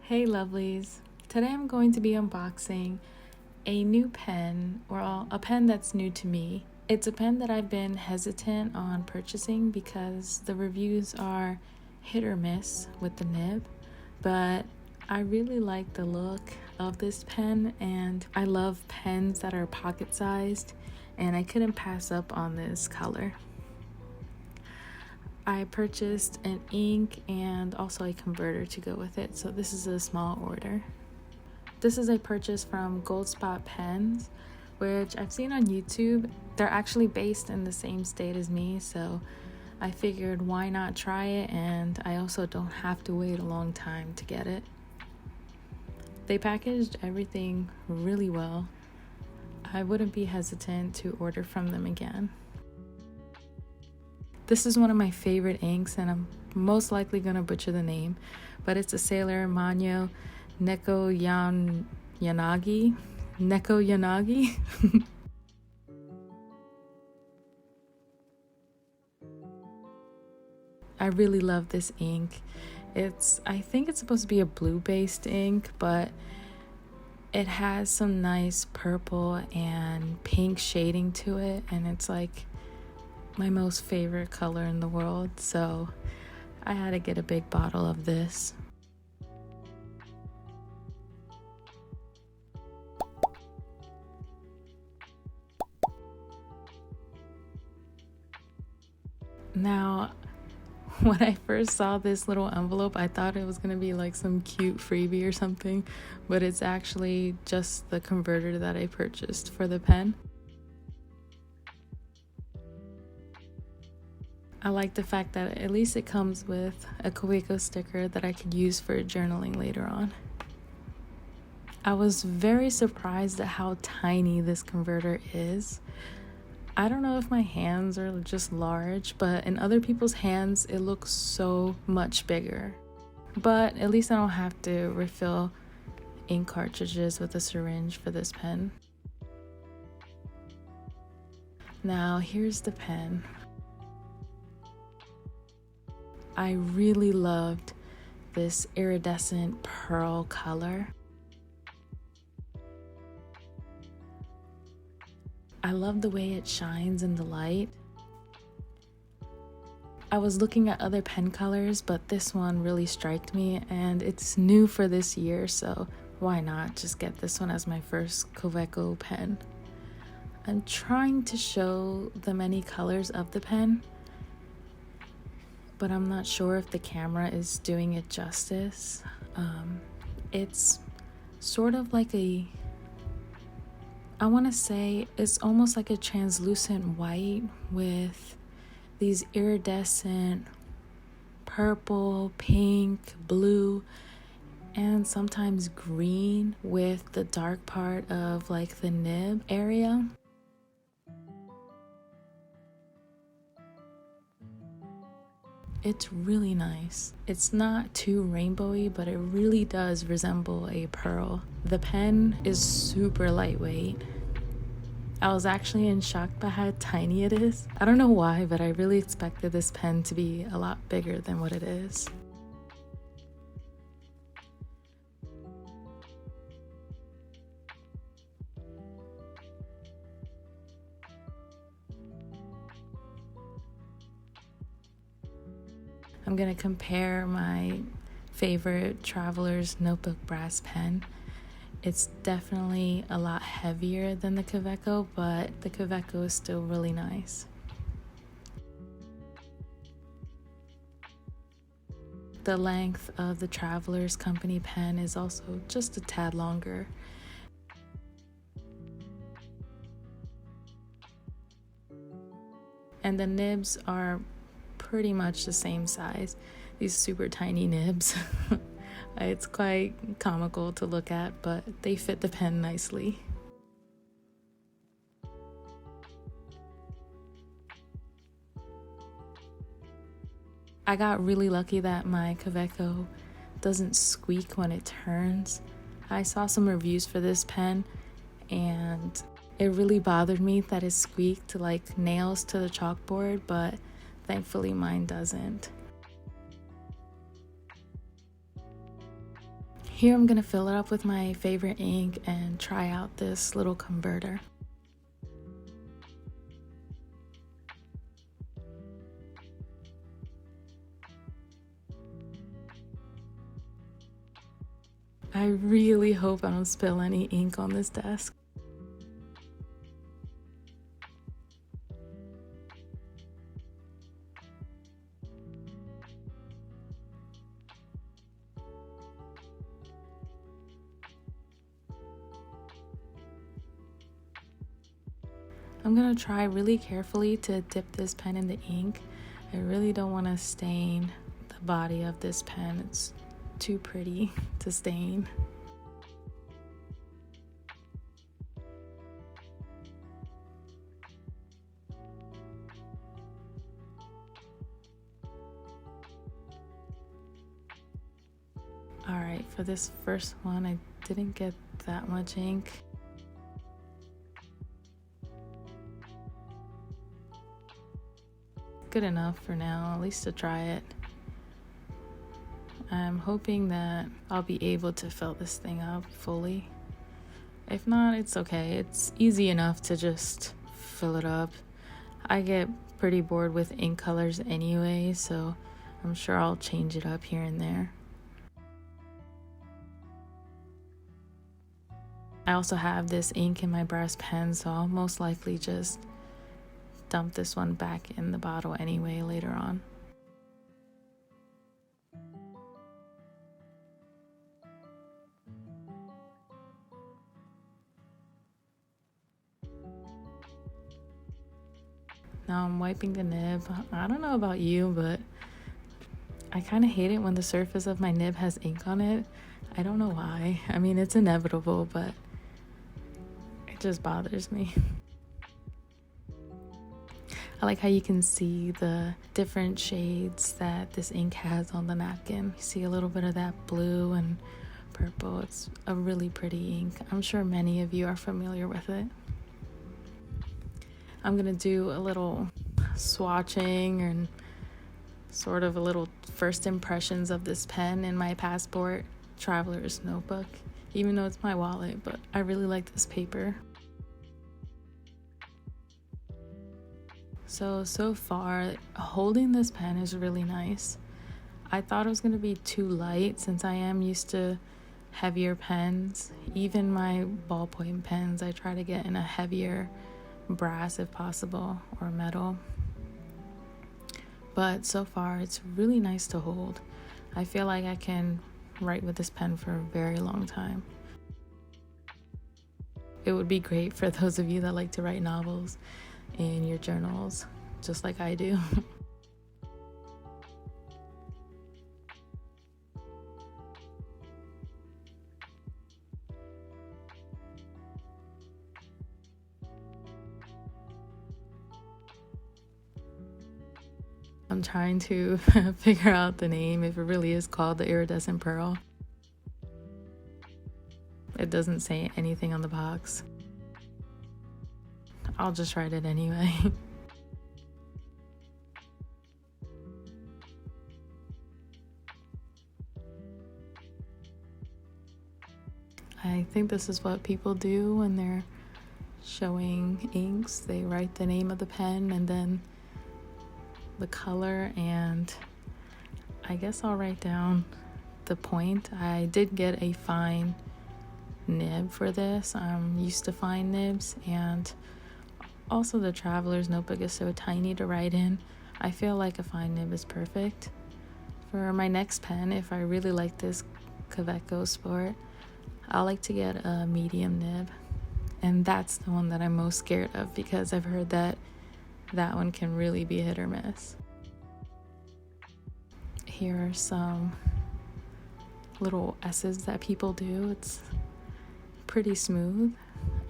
Hey lovelies, today I'm going to be unboxing a new pen, or a pen that's new to me. It's a pen that I've been hesitant on purchasing because the reviews are hit or miss with the nib, but I really like the look of this pen and I love pens that are pocket sized, and I couldn't pass up on this color. I purchased an ink and also a converter to go with it, so this is a small order. This is a purchase from Gold Spot Pens, which I've seen on YouTube. They're actually based in the same state as me, so I figured why not try it, and I also don't have to wait a long time to get it. They packaged everything really well. I wouldn't be hesitant to order from them again. This is one of my favorite inks, and I'm most likely going to butcher the name, but it's a Sailor Mano Neko Yanagi. I really love this ink. I think it's supposed to be a blue-based ink, but it has some nice purple and pink shading to it, and it's like my most favorite color in the world, so I had to get a big bottle of this. Now, when I first saw this little envelope, I thought it was going to be like some cute freebie or something, but it's actually just the converter that I purchased for the pen. I like the fact that at least it comes with a Kaweco sticker that I could use for journaling later on. I was very surprised at how tiny this converter is. I don't know if my hands are just large, but in other people's hands it looks so much bigger. But at least I don't have to refill ink cartridges with a syringe for this pen. Now here's the pen. I really loved this iridescent pearl color. I love the way it shines in the light. I was looking at other pen colors, but this one really struck me, and it's new for this year, so why not just get this one as my first Kaweco pen. I'm trying to show the many colors of the pen, but I'm not sure if the camera is doing it justice. It's sort of like I want to say it's almost like a translucent white with these iridescent purple, pink, blue, and sometimes green with the dark part of like the nib area. It's really nice. It's not too rainbowy, but it really does resemble a pearl. The pen is super lightweight. I was actually in shock by how tiny it is. I don't know why, but I really expected this pen to be a lot bigger than what it is. I'm gonna compare my favorite Traveler's Notebook Brass pen. It's definitely a lot heavier than the Kaweco, but the Kaweco is still really nice. The length of the Traveler's Company pen is also just a tad longer. And the nibs are pretty much the same size, these super tiny nibs. It's quite comical to look at, but they fit the pen nicely. I got really lucky that my Kaweco doesn't squeak when it turns. I saw some reviews for this pen and it really bothered me that it squeaked like nails to the chalkboard, but thankfully mine doesn't. Here I'm gonna fill it up with my favorite ink and try out this little converter. I really hope I don't spill any ink on this desk. I'm gonna try really carefully to dip this pen in the ink. I really don't want to stain the body of this pen. It's too pretty to stain. Alright, for this first one, I didn't get that much ink. Good enough for now, at least to try it. I'm hoping that I'll be able to fill this thing up fully. If not, it's okay. It's easy enough to just fill it up. I get pretty bored with ink colors anyway, so I'm sure I'll change it up here and there. I also have this ink in my brass pen, so I'll most likely just dump this one back in the bottle anyway later on. Now I'm wiping the nib. I don't know about you, but I kind of hate it when the surface of my nib has ink on it. I don't know why. I mean, it's inevitable, but it just bothers me. I like how you can see the different shades that this ink has on the napkin. You see a little bit of that blue and purple. It's a really pretty ink. I'm sure many of you are familiar with it. I'm gonna do a little swatching and sort of a little first impressions of this pen in my passport traveler's notebook, even though it's my wallet, but I really like this paper. So far, holding this pen is really nice. I thought it was going to be too light since I am used to heavier pens. Even my ballpoint pens, I try to get in a heavier brass if possible, or metal. But so far, it's really nice to hold. I feel like I can write with this pen for a very long time. It would be great for those of you that like to write novels in your journals, just like I do. I'm trying to figure out the name, if it really is called the Iridescent Pearl. It doesn't say anything on the box. I'll just write it anyway. I think this is what people do when they're showing inks. They write the name of the pen and then the color, and I guess I'll write down the point. I did get a fine nib for this. I'm used to fine nibs, and also the traveler's notebook is so tiny to write in. I feel like a fine nib is perfect. For my next pen, if I really like this Kaweco Sport, I like to get a medium nib, and that's the one that I'm most scared of because I've heard that that one can really be hit or miss. Here are some little S's that people do. It's pretty smooth.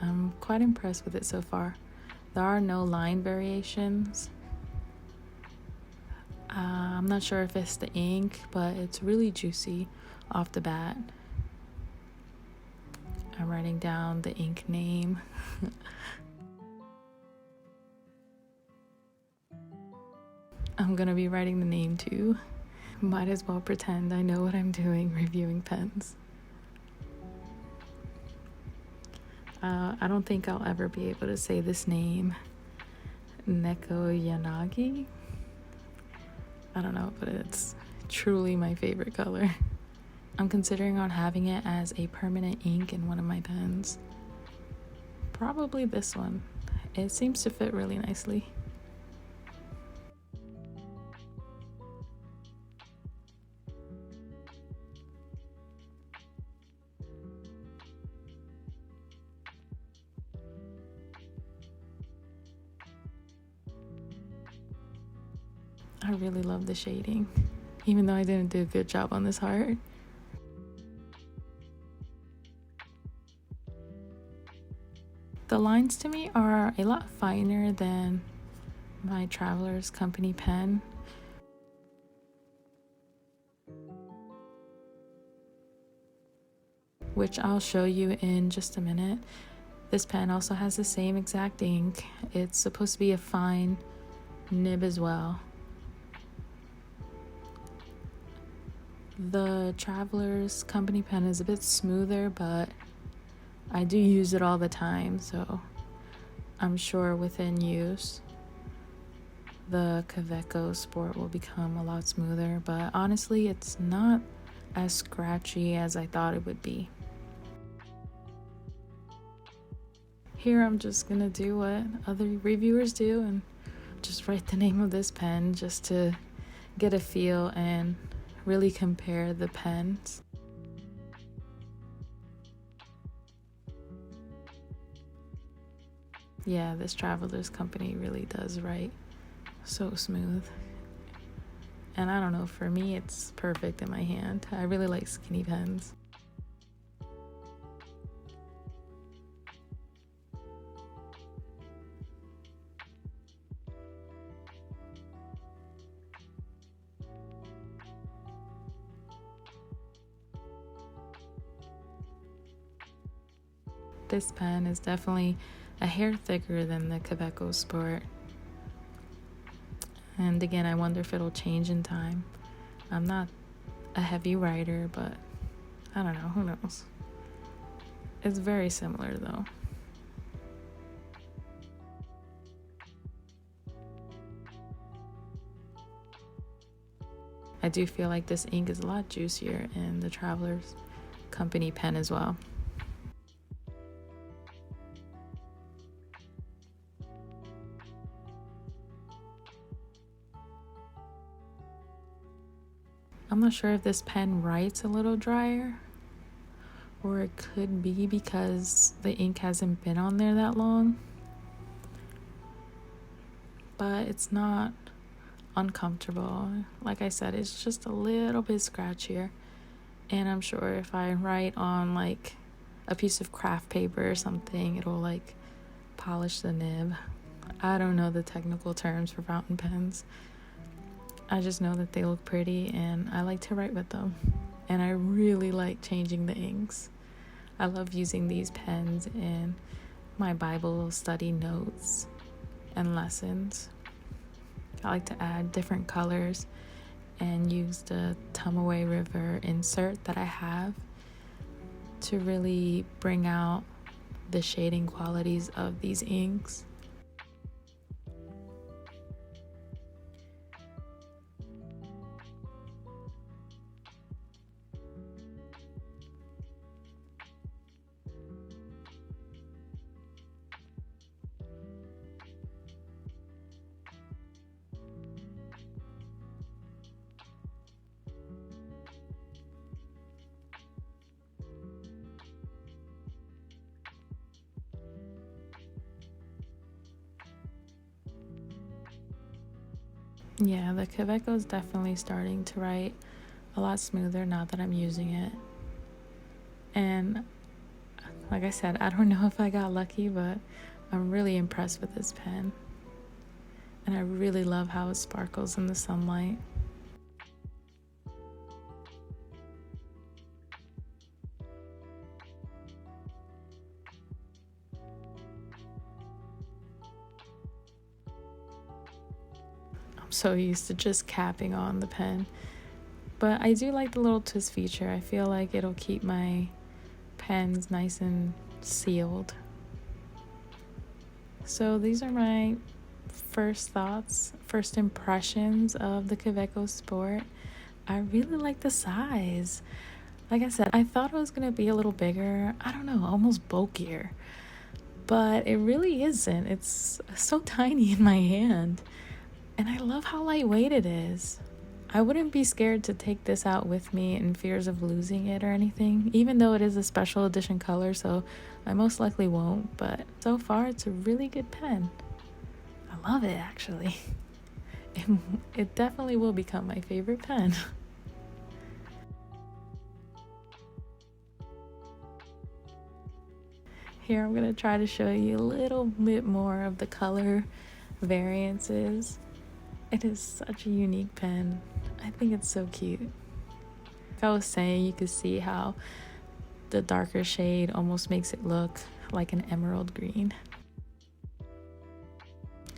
I'm quite impressed with it so far. There are no line variations. I'm not sure if it's the ink, but it's really juicy off the bat. I'm writing down the ink name. I'm gonna be writing the name too. Might as well pretend I know what I'm doing reviewing pens. I don't think I'll ever be able to say this name. Neko Yanagi? I don't know, but it's truly my favorite color. I'm considering on having it as a permanent ink in one of my pens. Probably this one. It seems to fit really nicely. I really love the shading, even though I didn't do a good job on this heart. The lines to me are a lot finer than my Traveler's Company pen. Which I'll show you in just a minute. This pen also has the same exact ink. It's supposed to be a fine nib as well. The Traveler's Company pen is a bit smoother, but I do use it all the time, so I'm sure within use the Kaweco Sport will become a lot smoother, but honestly it's not as scratchy as I thought it would be. Here I'm just gonna do what other reviewers do and just write the name of this pen just to get a feel and really compare the pens. Yeah, this Traveler's Company really does write so smooth. And I don't know, for me it's perfect in my hand. I really like skinny pens. This pen is definitely a hair thicker than the Kaweco Sport. And again, I wonder if it'll change in time. I'm not a heavy writer, but I don't know, who knows. It's very similar though. I do feel like this ink is a lot juicier in the Traveler's Company pen as well. I'm not sure if this pen writes a little drier, or it could be because the ink hasn't been on there that long, but it's not uncomfortable. Like I said, it's just a little bit scratchier, and I'm sure if I write on like a piece of craft paper or something, it'll like polish the nib. I don't know the technical terms for fountain pens. I just know that they look pretty and I like to write with them, and I really like changing the inks. I love using these pens in my Bible study notes and lessons. I like to add different colors and use the Tumaway River insert that I have to really bring out the shading qualities of these inks. Yeah, the Kaweco is definitely starting to write a lot smoother now that I'm using it. And like I said, I don't know if I got lucky, but I'm really impressed with this pen. And I really love how it sparkles in the sunlight. So used to just capping on the pen, but I do like the little twist feature. I feel like it'll keep my pens nice and sealed So these are my first thoughts, first impressions of the Kaweco Sport. I really like the size. Like I said, I thought it was going to be a little bigger. I don't know, almost bulkier. But it really isn't. It's so tiny in my hand. And I love how lightweight it is. I wouldn't be scared to take this out with me in fears of losing it or anything, even though it is a special edition color, so I most likely won't. But so far, it's a really good pen. I love it, actually. It definitely will become my favorite pen. Here I'm going to try to show you a little bit more of the color variances. It is such a unique pen. I think it's so cute. Like I was saying, you can see how the darker shade almost makes it look like an emerald green.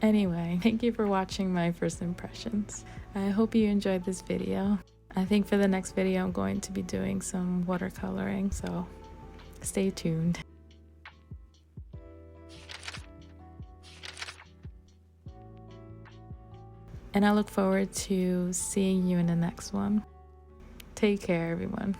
Anyway, thank you for watching my first impressions. I hope you enjoyed this video. I think for the next video I'm going to be doing some watercoloring, so stay tuned. And I look forward to seeing you in the next one. Take care, everyone.